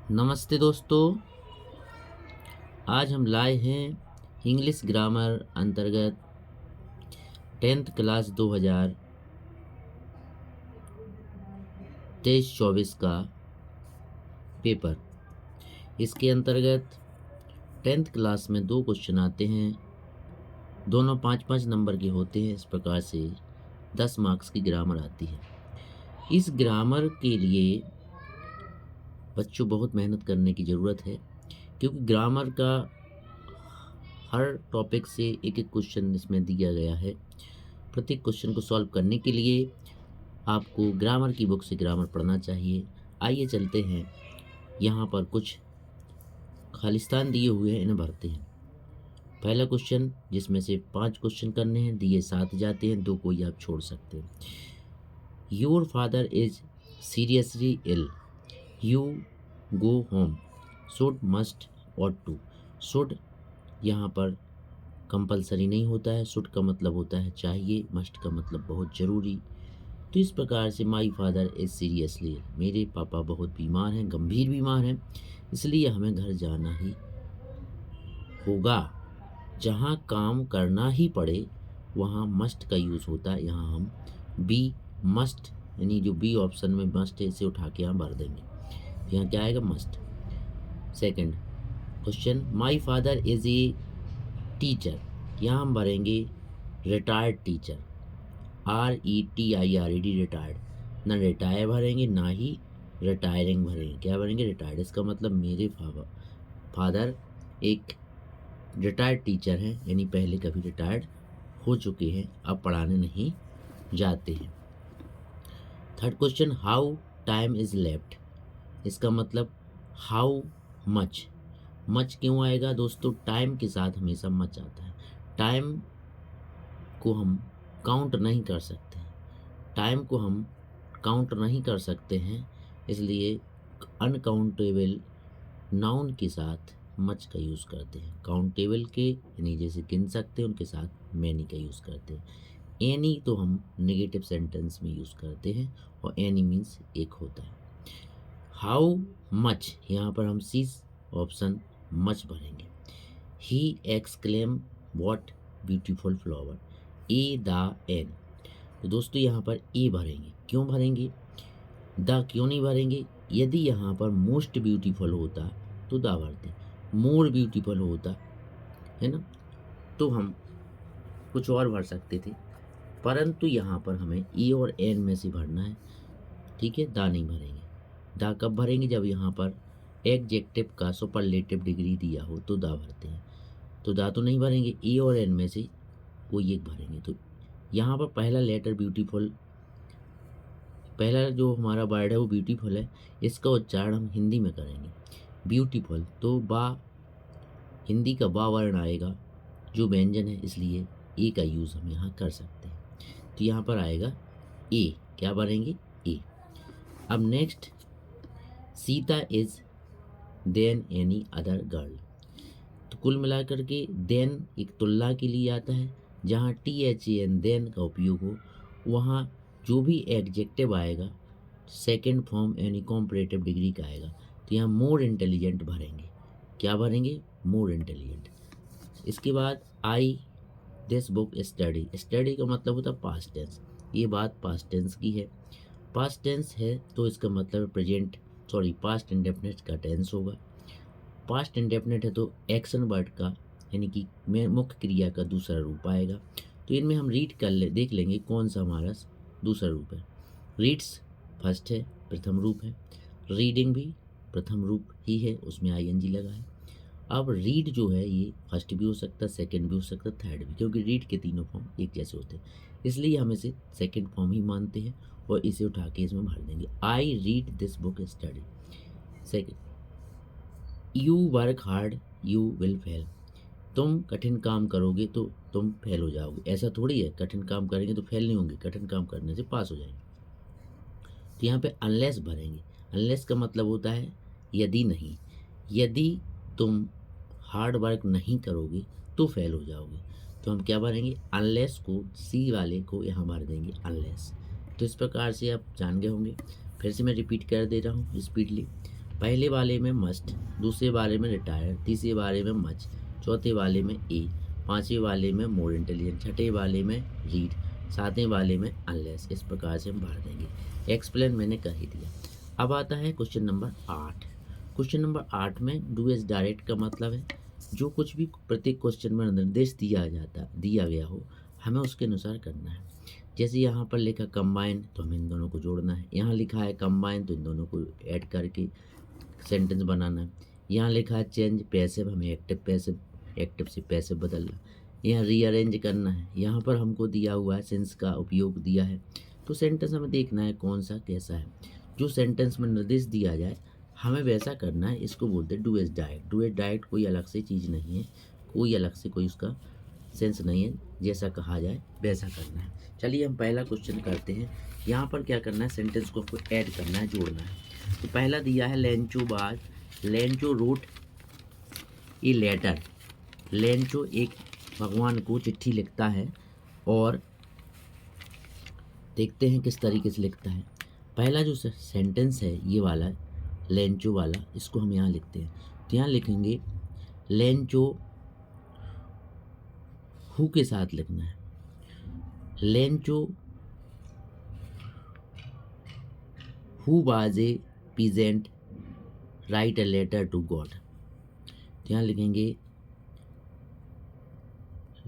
नमस्ते दोस्तों। आज हम लाए हैं इंग्लिश ग्रामर अंतर्गत 10th क्लास 2023-24 का पेपर। इसके अंतर्गत 10th क्लास में 2 क्वेश्चन आते हैं, दोनों 5-5 नंबर के होते हैं। इस प्रकार से 10 मार्क्स की ग्रामर आती है। इस ग्रामर के लिए बच्चों बहुत मेहनत करने की ज़रूरत है, क्योंकि ग्रामर का हर टॉपिक से एक एक क्वेश्चन इसमें दिया गया है। प्रत्येक क्वेश्चन को सॉल्व करने के लिए आपको ग्रामर की बुक से ग्रामर पढ़ना चाहिए। आइए चलते हैं, यहाँ पर कुछ खालिस्तान दिए हुए हैं, इन्हें भरते हैं। पहला क्वेश्चन, जिसमें से 5 क्वेश्चन करने हैं, दिए 7 जाते हैं, 2 कोई आप छोड़ सकते हैं। Your father is seriously ill, you go home, should, must ought to. Should यहाँ पर कंपलसरी नहीं होता है, शुड का मतलब होता है चाहिए, मस्ट का मतलब बहुत ज़रूरी। तो इस प्रकार से माई फादर इज सीरियसली, मेरे पापा बहुत बीमार हैं, गंभीर बीमार हैं, इसलिए हमें घर जाना ही होगा। जहाँ काम करना ही पड़े वहाँ मस्ट का यूज़ होता है। यहाँ हम बी मस्ट, यानी जो बी ऑप्शन में मस्ट है, इसे उठा के यहाँ भर देंगे। यहाँ क्या आएगा? Must. Second question, my father is a teacher, यहाँ हम भरेंगे रिटायर्ड टीचर, RETIRED, रिटायर्ड। ना रिटायर भरेंगे ना ही रिटायरिंग भरेंगे, क्या भरेंगे? रिटायर्ड। इसका मतलब मेरे फादर एक रिटायर्ड टीचर हैं, यानी पहले कभी रिटायर्ड हो चुके हैं, अब पढ़ाने नहीं जाते हैं। Third question, how time is left, इसका मतलब हाउ मच। मच क्यों आएगा दोस्तों? टाइम के साथ हमेशा मच आता है। टाइम को हम काउंट नहीं कर सकते हैं, टाइम को हम काउंट नहीं कर सकते हैं, इसलिए अनकाउंटेबल नाउन के साथ मच का यूज़ करते हैं। काउंटेबल के यानी जैसे गिन सकते हैं, उनके साथ मैनी का यूज़ करते हैं। एनी तो हम नेगेटिव सेंटेंस में यूज़ करते हैं, और एनी मीन्स एक होता है। हाउ मच, यहाँ पर हम सी ऑप्शन मच भरेंगे। He exclaim what beautiful flower, a the an. तो दोस्तों यहाँ पर ए भरेंगे। क्यों भरेंगे? द क्यों नहीं भरेंगे? यदि यहाँ पर मोस्ट ब्यूटीफुल होता तो द भरते, मोर ब्यूटीफुल होता है ना, तो हम कुछ और भर सकते थे, परंतु यहाँ पर हमें ई और एन में से भरना है। ठीक है, दा नहीं भरेंगे। दा कब भरेंगे? जब यहाँ पर एडजेक्टिव का सुपरलेटिव डिग्री दिया हो तो दा भरते हैं। तो दा तो नहीं भरेंगे, ई और एन में से कोई एक भरेंगे। तो यहाँ पर पहला लेटर ब्यूटीफुल, पहला जो हमारा वर्ड है वो ब्यूटीफुल है, इसका उच्चारण हम हिंदी में करेंगे ब्यूटीफुल। तो बा, हिंदी का बा वर्ण आएगा जो व्यंजन है, इसलिए ए का यूज़ हम यहाँ कर सकते हैं। तो यहाँ पर आएगा ए, क्या भरेंगे? ए। अब next, Sita is than any other girl. तो कुल मिलाकर के देन एक तुलना के लिए आता है, जहाँ THAN देन का उपयोग हो, वहाँ जो भी एडजेक्टिव आएगा सेकंड फॉर्म यानी कॉम्परेटिव डिग्री का आएगा। तो यहाँ मोर इंटेलिजेंट भरेंगे। क्या भरेंगे? More intelligent. इसके बाद आई दिस बुक स्टडी, स्टडी का मतलब होता है पास्ट टेंस, ये बात पास्ट टेंस की है। पास्ट टेंस है तो इसका मतलब प्रेजेंट, सॉरी पास्ट इंडेफिनिट का टेंस होगा। पास्ट इंडेफिनिट है तो एक्शन वर्ड का यानी कि मुख्य क्रिया का दूसरा रूप आएगा। तो इनमें हम रीड कर देख लेंगे कौन सा हमारा दूसरा रूप है। रीड्स फर्स्ट है, प्रथम रूप है। रीडिंग भी प्रथम रूप ही है, उसमें ING लगा है। अब रीड जो है ये फर्स्ट भी हो सकता है, सेकंड भी हो सकता है, थर्ड भी, क्योंकि रीड के तीनों फॉर्म एक जैसे होते हैं, इसलिए हम इसे सेकंड फॉर्म ही मानते हैं और इसे उठा के इसमें भर देंगे। I read this book study. Second, you work hard you will fail, तुम कठिन काम करोगे तो तुम फेल हो जाओगे। ऐसा थोड़ी है कठिन काम करेंगे तो फेल नहीं होंगे, कठिन काम करने से पास हो जाएंगे। तो यहाँ पे अनलेस भरेंगे। अनलेस का मतलब होता है यदि नहीं, यदि तुम हार्ड वर्क नहीं करोगे तो फेल हो जाओगे। तो हम क्या भरेंगे? अनलेस को, सी वाले को यहाँ भर देंगे अनलेस। तो इस प्रकार से आप जान गए होंगे। फिर से मैं रिपीट कर दे रहा हूँ स्पीडली। पहले वाले में मस्ट, दूसरे वाले में रिटायर, तीसरे वाले में मच, चौथे वाले में ए, पांचवें वाले में मोर इंटेलिजेंट, छठे वाले में रीड, सातवें वाले में अनलेस। इस प्रकार से हम भर देंगे। एक्सप्लेन मैंने कर ही दिया। अब आता है क्वेश्चन नंबर 8। क्वेश्चन नंबर 8 में डू एज डायरेक्ट का मतलब है जो कुछ भी प्रत्येक क्वेश्चन में निर्देश दिया गया हो, हमें उसके अनुसार करना है। जैसे यहाँ पर लिखा कंबाइन, तो हमें इन दोनों को जोड़ना है। यहाँ लिखा है कंबाइन, तो इन दोनों को ऐड करके सेंटेंस बनाना है। यहाँ लिखा है चेंज पैसिव, हमें एक्टिव से पैसिव बदलना। यहाँ रीअरेंज करना है। यहाँ पर हमको दिया हुआ है सिंस का उपयोग दिया है, तो सेंटेंस हमें देखना है कौन सा कैसा है। जो सेंटेंस में निर्देश दिया जाए हमें वैसा करना है। इसको बोलते हैं do as direct. Do as direct कोई अलग से चीज़ नहीं है, कोई अलग से कोई उसका सेंस नहीं है, जैसा कहा जाए वैसा करना है। चलिए हम पहला क्वेश्चन करते हैं। यहाँ पर क्या करना है, सेंटेंस को आपको ऐड करना है, जोड़ना है। तो पहला दिया है Lencho wrote a letter. Lencho एक भगवान को चिट्ठी लिखता है, और देखते हैं किस तरीके से लिखता है। पहला जो सेंटेंस है ये वाला लेंचो वाला, इसको हम यहाँ लिखते हैं। तो यहाँ लिखेंगे लेंचो, हु के साथ लिखना है। Lencho who was a peasant write a letter to God. तो यहाँ लिखेंगे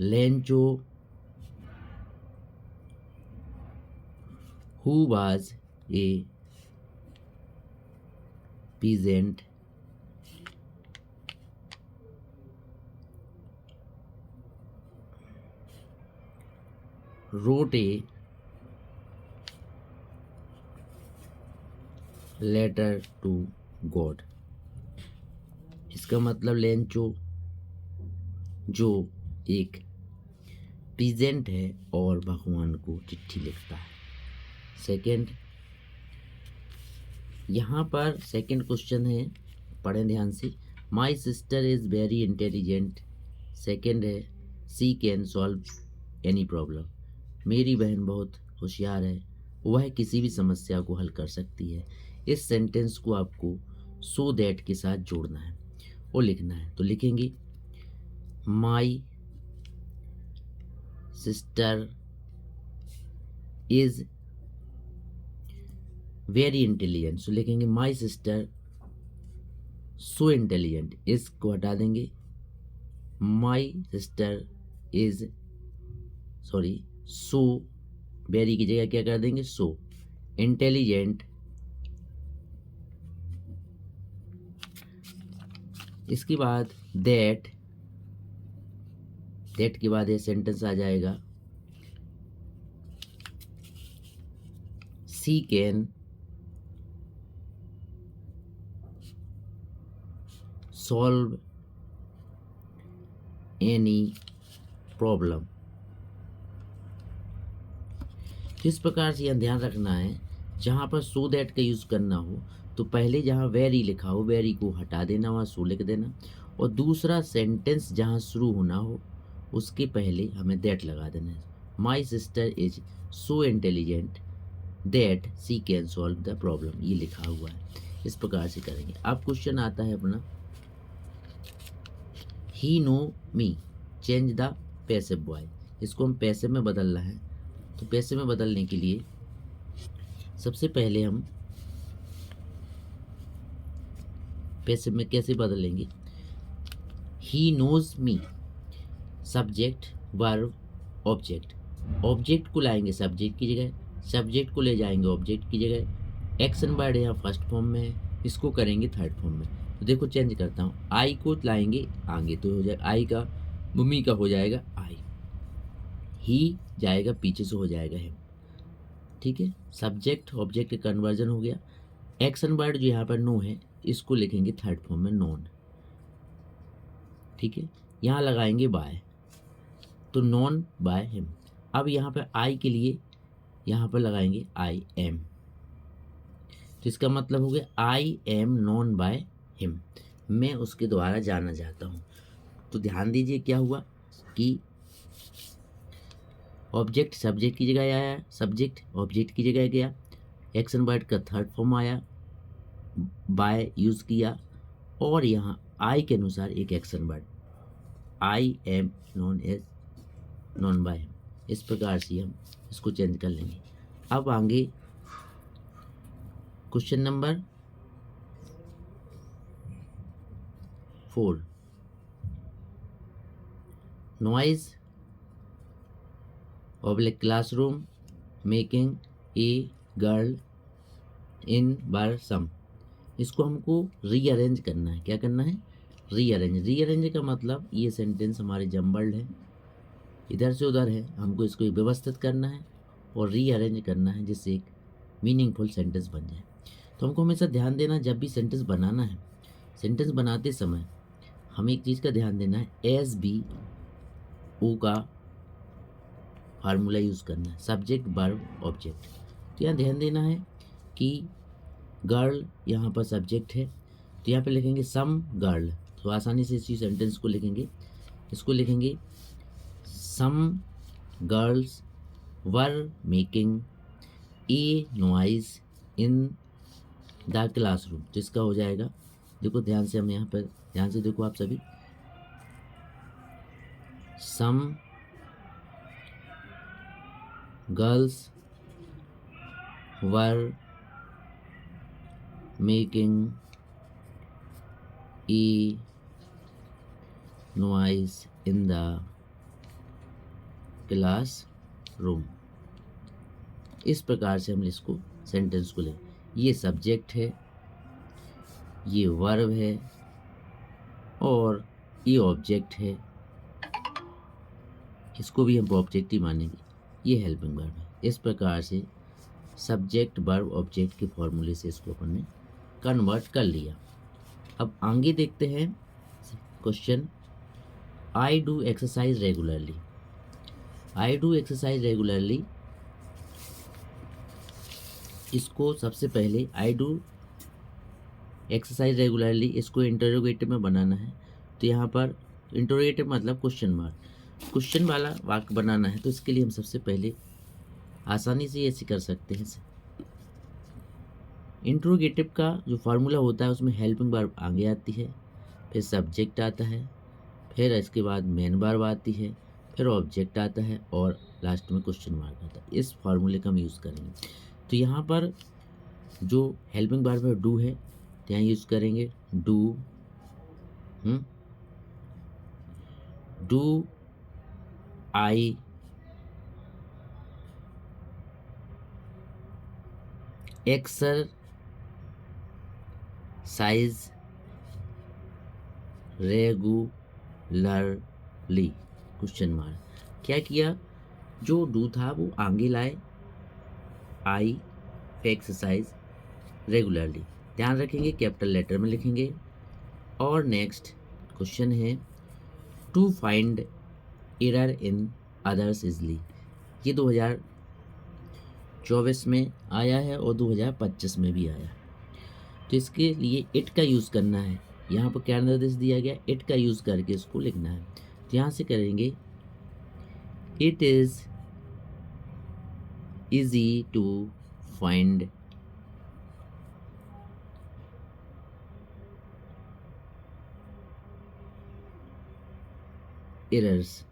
Lencho who was a peasant wrote a letter to God. इसका मतलब लेंचो जो एक पीजेंट है और भगवान को चिट्ठी लिखता है। सेकंड, यहाँ पर सेकंड क्वेश्चन है, पढ़ें ध्यान से। My sister is very intelligent. Second है सी कैन सॉल्व एनी प्रॉब्लम। मेरी बहन बहुत होशियार है, वह किसी भी समस्या को हल कर सकती है। इस सेंटेंस को आपको सो दैट के साथ जोड़ना है और लिखना है। तो लिखेंगे my sister is very intelligent. So लिखेंगे माई सिस्टर सो इंटेलिजेंट, इसको हटा देंगे। My sister is so, very की जगह क्या कर देंगे सो, इंटेलिजेंट। इसके बाद दैट के बाद ये सेंटेंस आ जाएगा सी कैन सॉल्व एनी प्रॉब्लम। इस प्रकार से यह ध्यान रखना है, जहाँ पर सो दैट का यूज़ करना हो तो पहले जहाँ वेरी लिखा हो वेरी को हटा देना, वहाँ सो लिख देना, और दूसरा सेंटेंस जहाँ शुरू होना हो उसके पहले हमें दैट लगा देना है। My sister is so intelligent that she can solve the problem, ये लिखा हुआ है। इस प्रकार से करेंगे। अब क्वेश्चन आता है अपना, he know me change the passive voice. इसको हम पैसिव में बदलना है। तो पैसिव में बदलने के लिए सबसे पहले हम पैसिव में कैसे बदलेंगे, he knows me, subject verb object. Object को लाएंगे सब्जेक्ट की जगह, सब्जेक्ट को ले जाएंगे ऑब्जेक्ट की जगह। एक्शन वर्ड यहाँ फर्स्ट फॉर्म में है, इसको करेंगे थर्ड फॉर्म में। तो देखो चेंज करता हूँ, आई को लाएंगे आगे, तो हो जाएगा आई का, मम्मी का हो जाएगा आई, ही जाएगा पीछे से हो जाएगा हिम। ठीक है, सब्जेक्ट ऑब्जेक्ट का कन्वर्जन हो गया। एक्शन वर्ड जो यहाँ पर नो है, इसको लिखेंगे थर्ड फॉर्म में नॉन। ठीक है, यहाँ लगाएंगे बाय, तो नॉन बाय हिम। अब यहाँ पर आई के लिए यहाँ पर लगाएंगे आई एम, तो इसका मतलब हो गया आई एम नॉन बाय हिम, मैं उसके द्वारा जाना चाहता हूँ। तो ध्यान दीजिए क्या हुआ कि ऑब्जेक्ट सब्जेक्ट की जगह आया, सब्जेक्ट ऑब्जेक्ट की जगह गया, एक्शन वर्ड का थर्ड फॉर्म आया, बाय यूज़ किया और यहाँ आई के अनुसार एक action word I am known as known by, इस प्रकार से हम इसको चेंज कर लेंगे। अब आगे question number 4, noise oblique classroom making a girl embarrassed. इसको हमको रीअरेंज करना है। क्या करना है? रीअरेंज का मतलब ये सेंटेंस हमारे जम्बल्ड है, इधर से उधर है, हमको इसको व्यवस्थित करना है और रीअरेंज करना है जिससे एक मीनिंगफुल सेंटेंस बन जाए। तो हमको हमेशा ध्यान देना, जब भी सेंटेंस बनाना है, सेंटेंस बनाते समय हमें एक चीज़ का ध्यान देना है, एस बी ओ का फार्मूला यूज़ करना है, सब्जेक्ट वर्ब ऑब्जेक्ट। तो यहाँ ध्यान देना है कि गर्ल यहाँ पर सब्जेक्ट है, तो यहाँ पे लिखेंगे सम गर्ल। तो आसानी से इसी सेंटेंस को लिखेंगे, इसको लिखेंगे some girls were making a noise in the classroom. तो इसका हो जाएगा, देखो ध्यान से, हम यहाँ पर ध्यान से देखो आप सभी, some girls were making a noise in the class room. इस प्रकार से हम इसको सेंटेंस को लें। ये सब्जेक्ट है, ये वर्ब है और ये ऑब्जेक्ट है, इसको भी हम ऑब्जेक्ट ही मानेंगे, ये हेल्पिंग वर्ब है। इस प्रकार से सब्जेक्ट वर्ब ऑब्जेक्ट के फॉर्मूले से इसको अपन ने कन्वर्ट कर लिया। अब आगे देखते हैं question, I do exercise regularly. I do exercise regularly, इसको सबसे पहले आई डू एक्सरसाइज रेगुलरली इसको इंटरोगेटिव में बनाना है। तो यहाँ पर इंटरोगेटिव मतलब क्वेश्चन मार्क, क्वेश्चन वाला वाक्य बनाना है। तो इसके लिए हम सबसे पहले आसानी से ऐसे कर सकते हैं। इंटरोगेटिव का जो फार्मूला होता है उसमें हेल्पिंग वर्ब आगे आती है, फिर सब्जेक्ट आता है, फिर इसके बाद मेन वर्ब आती है, फिर ऑब्जेक्ट आता है और लास्ट में क्वेश्चन मार्क आता है। इस फार्मूले का हम यूज़ करेंगे। तो यहाँ पर जो हेल्पिंग वर्ब है डू है, तो यहाँ यूज़ करेंगे do, do I exercise regularly question mark. क्या किया, जो डू था वो आगे लाए, आई एक्सरसाइज रेगुलरली, ध्यान रखेंगे कैपिटल लेटर में लिखेंगे। और नेक्स्ट क्वेश्चन है to find error in others easily. ये 2024 में आया है और 2025 में भी आया है। तो इसके लिए इट का यूज़ करना है। यहाँ पर क्या निर्देश दिया गया, इट का यूज़ करके इसको लिखना है। तो यहाँ से करेंगे it is easy to find errors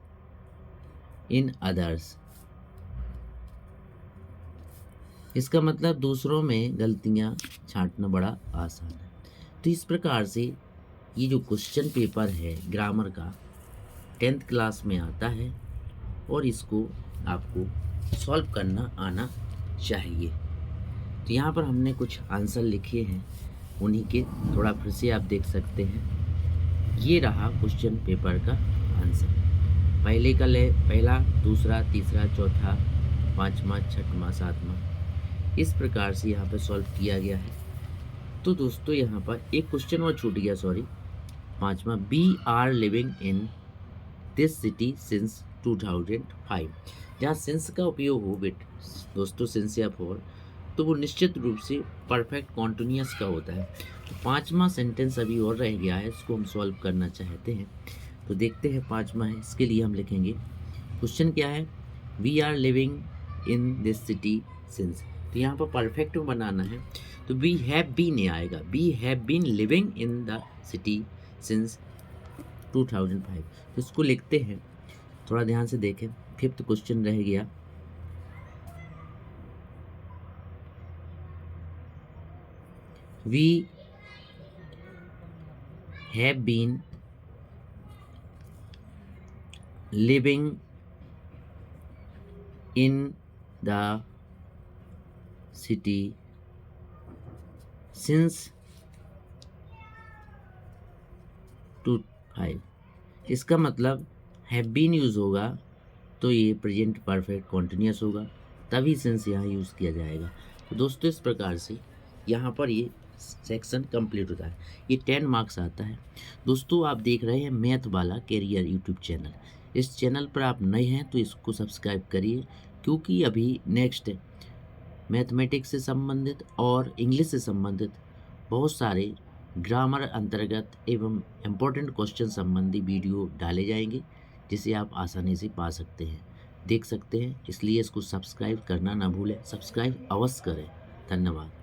in others। इसका मतलब दूसरों में गलतियां छांटना बड़ा आसान है। तो इस प्रकार से ये जो क्वेश्चन पेपर है ग्रामर का 10th क्लास में आता है और इसको आपको सॉल्व करना आना चाहिए। तो यहाँ पर हमने कुछ आंसर लिखे हैं, उन्हीं के थोड़ा फिर से आप देख सकते हैं। ये रहा क्वेश्चन पेपर का आंसर, पहले का पहला, दूसरा, तीसरा, चौथा, पाँचवा, छठवां, सातवां, इस प्रकार से यहाँ पर सॉल्व किया गया है। तो दोस्तों यहाँ पर एक क्वेश्चन और छूट गया, सॉरी, पाँचवा, we are living in this city since 2005। जहाँ सिंस का उपयोग हो बेट दोस्तों, सिंस या फॉर, तो वो निश्चित रूप से परफेक्ट कॉन्टिन्यूअस का होता है। तो पाँचवा सेंटेंस अभी और रह गया है, इसको हम सॉल्व करना चाहते हैं। तो देखते हैं पाँचवा है, इसके लिए हम लिखेंगे क्वेश्चन क्या है, we are living in this city since. तो यहाँ पर परफेक्ट बनाना है, तो वी हैव बीन ये आएगा, we have been living in the city since 2005। तो इसको लिखते हैं, थोड़ा ध्यान से देखें। 5th क्वेश्चन रह गया, we have been living in the city since 2005। इसका मतलब हैव बीन यूज़ होगा तो ये प्रेजेंट परफेक्ट कॉन्टिन्यूस होगा, तभी सिंस यहाँ यूज़ किया जाएगा। तो दोस्तों इस प्रकार से यहाँ पर ये सेक्शन कंप्लीट होता है। ये 10 मार्क्स आता है। दोस्तों आप देख रहे हैं मैथ वाला कैरियर यूट्यूब चैनल। इस चैनल पर आप नए हैं तो इसको सब्सक्राइब करिए, क्योंकि अभी नेक्स्ट मैथमेटिक्स से संबंधित और इंग्लिश से संबंधित बहुत सारे ग्रामर अंतर्गत एवं इम्पोर्टेंट क्वेश्चन संबंधी वीडियो डाले जाएंगे, जिसे आप आसानी से पा सकते हैं, देख सकते हैं। इसलिए इसको सब्सक्राइब करना ना भूलें, सब्सक्राइब अवश्य करें। धन्यवाद।